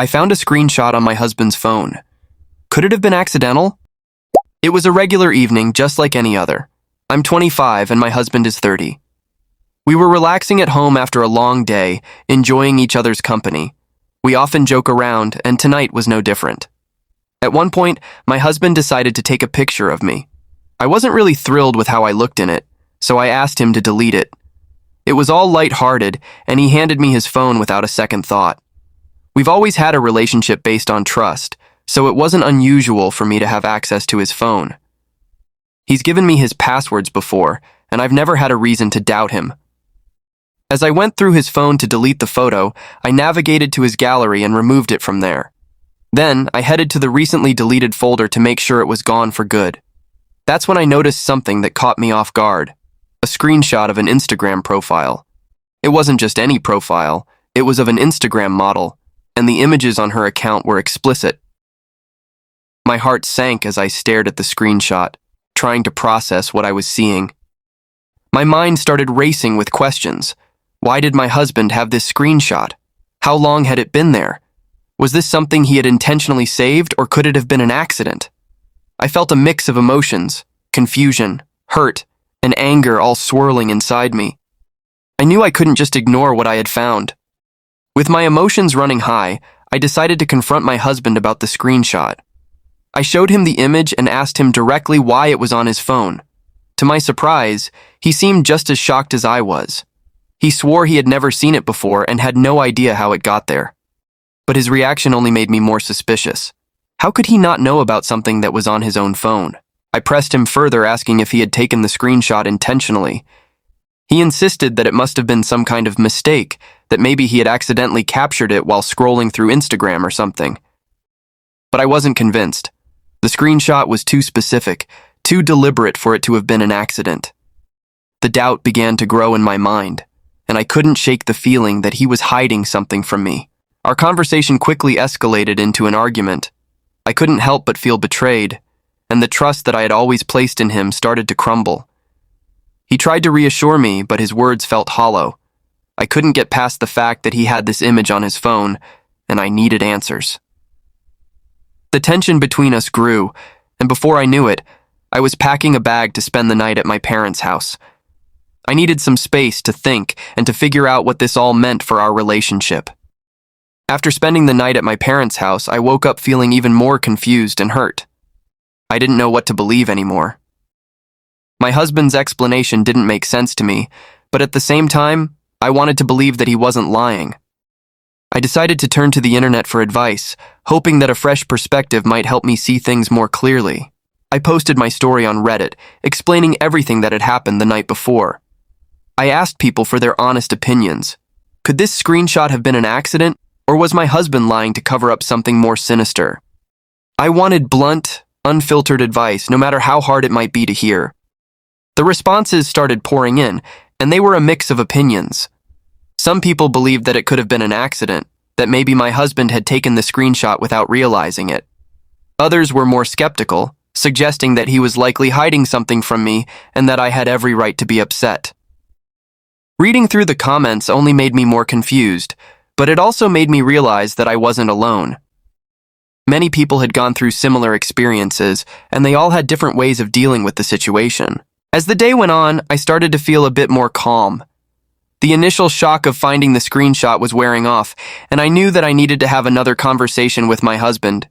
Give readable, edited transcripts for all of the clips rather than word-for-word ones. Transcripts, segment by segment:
I found a screenshot on my husband's phone. Could it have been accidental? It was a regular evening, just like any other. I'm 25 and my husband is 30. We were relaxing at home after a long day, enjoying each other's company. We often joke around, and tonight was no different. At one point, my husband decided to take a picture of me. I wasn't really thrilled with how I looked in it, so I asked him to delete it. It was all lighthearted, and he handed me his phone without a second thought. We've always had a relationship based on trust, so it wasn't unusual for me to have access to his phone. He's given me his passwords before, and I've never had a reason to doubt him. As I went through his phone to delete the photo, I navigated to his gallery and removed it from there. Then, I headed to the recently deleted folder to make sure it was gone for good. That's when I noticed something that caught me off guard. A screenshot of an Instagram profile. It wasn't just any profile, it was of an Instagram model, and the images on her account were explicit. My heart sank as I stared at the screenshot, trying to process what I was seeing. My mind started racing with questions. Why did my husband have this screenshot? How long had it been there? Was this something he had intentionally saved, or could it have been an accident? I felt a mix of emotions, confusion, hurt, and anger all swirling inside me. I knew I couldn't just ignore what I had found. With my emotions running high, I decided to confront my husband about the screenshot. I showed him the image and asked him directly why it was on his phone. To my surprise, he seemed just as shocked as I was. He swore he had never seen it before and had no idea how it got there. But his reaction only made me more suspicious. How could he not know about something that was on his own phone? I pressed him further, asking if he had taken the screenshot intentionally. He insisted that it must have been some kind of mistake, that maybe he had accidentally captured it while scrolling through Instagram or something. But I wasn't convinced. The screenshot was too specific, too deliberate for it to have been an accident. The doubt began to grow in my mind, and I couldn't shake the feeling that he was hiding something from me. Our conversation quickly escalated into an argument. I couldn't help but feel betrayed, and the trust that I had always placed in him started to crumble. He tried to reassure me, but his words felt hollow. I couldn't get past the fact that he had this image on his phone, and I needed answers. The tension between us grew, and before I knew it, I was packing a bag to spend the night at my parents' house. I needed some space to think and to figure out what this all meant for our relationship. After spending the night at my parents' house, I woke up feeling even more confused and hurt. I didn't know what to believe anymore. My husband's explanation didn't make sense to me, but at the same time, I wanted to believe that he wasn't lying. I decided to turn to the internet for advice, hoping that a fresh perspective might help me see things more clearly. I posted my story on Reddit, explaining everything that had happened the night before. I asked people for their honest opinions. Could this screenshot have been an accident, or was my husband lying to cover up something more sinister? I wanted blunt, unfiltered advice, no matter how hard it might be to hear. The responses started pouring in, and they were a mix of opinions. Some people believed that it could have been an accident, that maybe my husband had taken the screenshot without realizing it. Others were more skeptical, suggesting that he was likely hiding something from me and that I had every right to be upset. Reading through the comments only made me more confused, but it also made me realize that I wasn't alone. Many people had gone through similar experiences, and they all had different ways of dealing with the situation. As the day went on, I started to feel a bit more calm. The initial shock of finding the screenshot was wearing off, and I knew that I needed to have another conversation with my husband.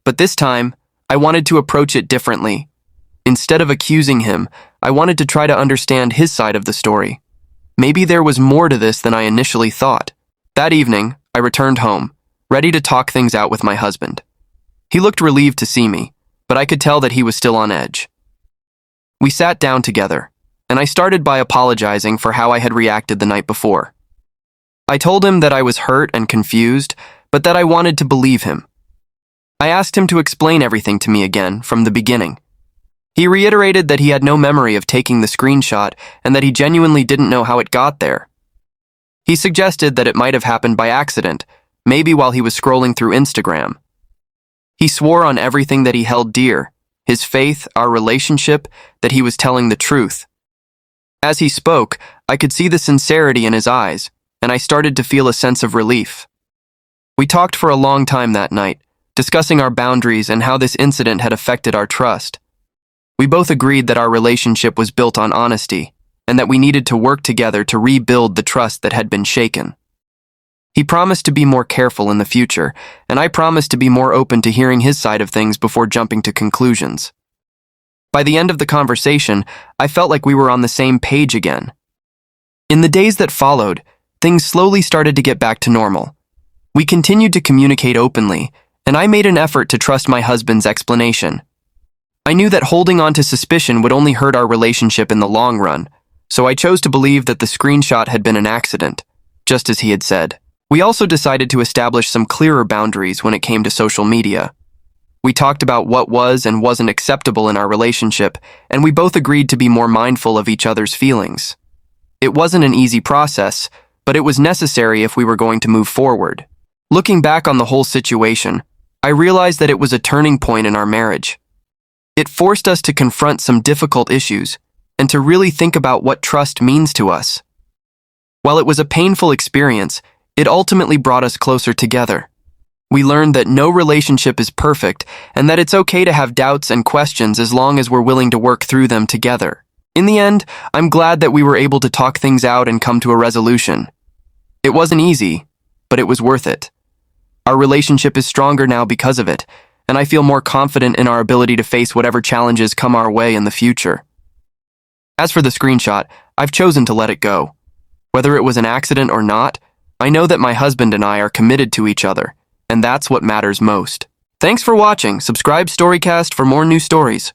But this time, I wanted to approach it differently. Instead of accusing him, I wanted to try to understand his side of the story. Maybe there was more to this than I initially thought. That evening, I returned home, ready to talk things out with my husband. He looked relieved to see me, but I could tell that he was still on edge. We sat down together, and I started by apologizing for how I had reacted the night before. I told him that I was hurt and confused, but that I wanted to believe him. I asked him to explain everything to me again from the beginning. He reiterated that he had no memory of taking the screenshot and that he genuinely didn't know how it got there. He suggested that it might have happened by accident, maybe while he was scrolling through Instagram. He swore on everything that he held dear, his faith, our relationship, that he was telling the truth. As he spoke, I could see the sincerity in his eyes, and I started to feel a sense of relief. We talked for a long time that night, discussing our boundaries and how this incident had affected our trust. We both agreed that our relationship was built on honesty, and that we needed to work together to rebuild the trust that had been shaken. He promised to be more careful in the future, and I promised to be more open to hearing his side of things before jumping to conclusions. By the end of the conversation, I felt like we were on the same page again. In the days that followed, things slowly started to get back to normal. We continued to communicate openly, and I made an effort to trust my husband's explanation. I knew that holding on to suspicion would only hurt our relationship in the long run, so I chose to believe that the screenshot had been an accident, just as he had said. We also decided to establish some clearer boundaries when it came to social media. We talked about what was and wasn't acceptable in our relationship, and we both agreed to be more mindful of each other's feelings. It wasn't an easy process, but it was necessary if we were going to move forward. Looking back on the whole situation, I realized that it was a turning point in our marriage. It forced us to confront some difficult issues and to really think about what trust means to us. While it was a painful experience, it ultimately brought us closer together. We learned that no relationship is perfect and that it's okay to have doubts and questions as long as we're willing to work through them together. In the end, I'm glad that we were able to talk things out and come to a resolution. It wasn't easy, but it was worth it. Our relationship is stronger now because of it, and I feel more confident in our ability to face whatever challenges come our way in the future. As for the screenshot, I've chosen to let it go. Whether it was an accident or not, I know that my husband and I are committed to each other, and that's what matters most. Thanks for watching. Subscribe Storycast for more new stories.